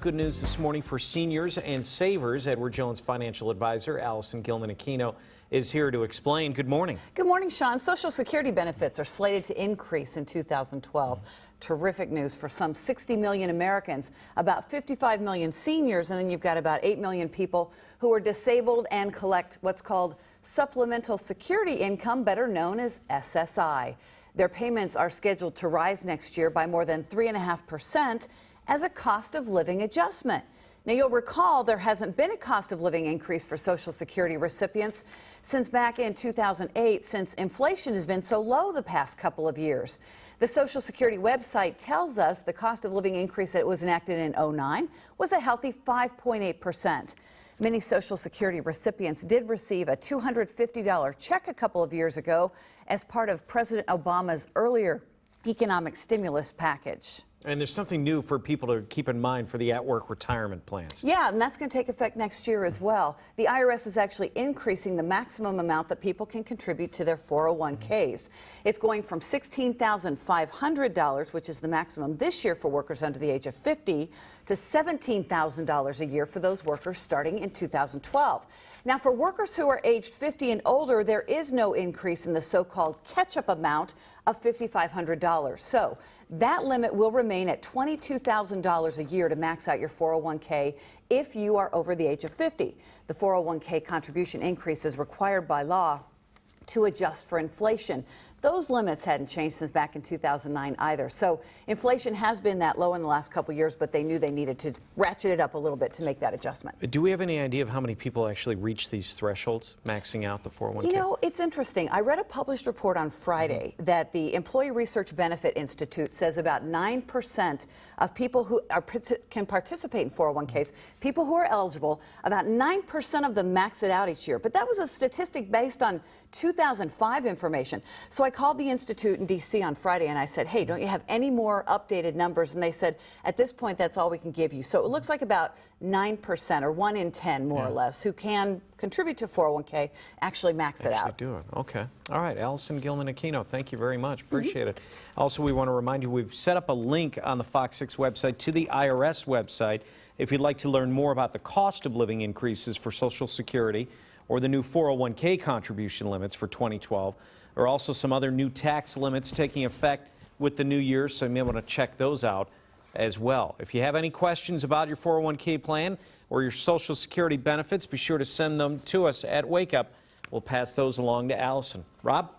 good news this morning for seniors and savers. Edward Jones financial advisor Allison Gilman-Aquino is here to explain. Good morning. Good morning, Sean. Social Security benefits are slated to increase in 2012. Terrific news for some 60 million Americans, about 55 million seniors, and then you've got about 8 million people who are disabled and collect what's called supplemental security income, better known as SSI. Their payments are scheduled to rise next year by more than 3.5% as a cost of living adjustment. Now, you'll recall there hasn't been a cost of living increase for Social Security recipients since back in 2008, since inflation has been so low the past couple of years. The Social Security website tells us the cost of living increase that was enacted in 2009 was a healthy 5.8%. Many Social Security recipients did receive a $250 check a couple of years ago as part of President Obama's earlier economic stimulus package. And there's something new for people to keep in mind for the at-work retirement plans. Yeah, and that's going to take effect next year as well. The IRS is actually increasing the maximum amount that people can contribute to their 401ks. It's going from $16,500, which is the maximum this year for workers under the age of 50, to $17,000 a year for those workers starting in 2012. Now, for workers who are aged 50 and older, there is no increase in the so-called catch-up amount of $5,500. So that limit will remain at $22,000 a year to max out your 401k if you are over the age of 50. The 401k contribution increase is required by law to adjust for inflation. Those limits hadn't changed since back in 2009 either. So inflation has been that low in the last couple of years, but they knew they needed to ratchet it up a little bit to make that adjustment. Do we have any idea of how many people actually reach these thresholds, maxing out the 401k? You know, it's interesting. I read a published report on Friday that the Employee Research Benefit Institute says about 9% of people who can participate in 401ks, people who are eligible, about 9% of them max it out each year. But that was a statistic based on 2005 information. So I called the Institute in D.C. on Friday and I said, hey, don't you have any more updated numbers? And they said, at this point, that's all we can give you. So it looks like about 9% or 1 in 10, more or less, who can contribute to 401k actually max it out. Do it. Okay. All right. Allison Gilman-Aquino, thank you very much. Appreciate it. Also, we want to remind you we've set up a link on the Fox 6 website to the IRS website if you'd like to learn more about the cost of living increases for Social Security or the new 401k contribution limits for 2012. There are also some other new tax limits taking effect with the new year, so you may want to check those out as well. If you have any questions about your 401k plan or your Social Security benefits, be sure to send them to us at Wake Up. We'll pass those along to Allison. Rob?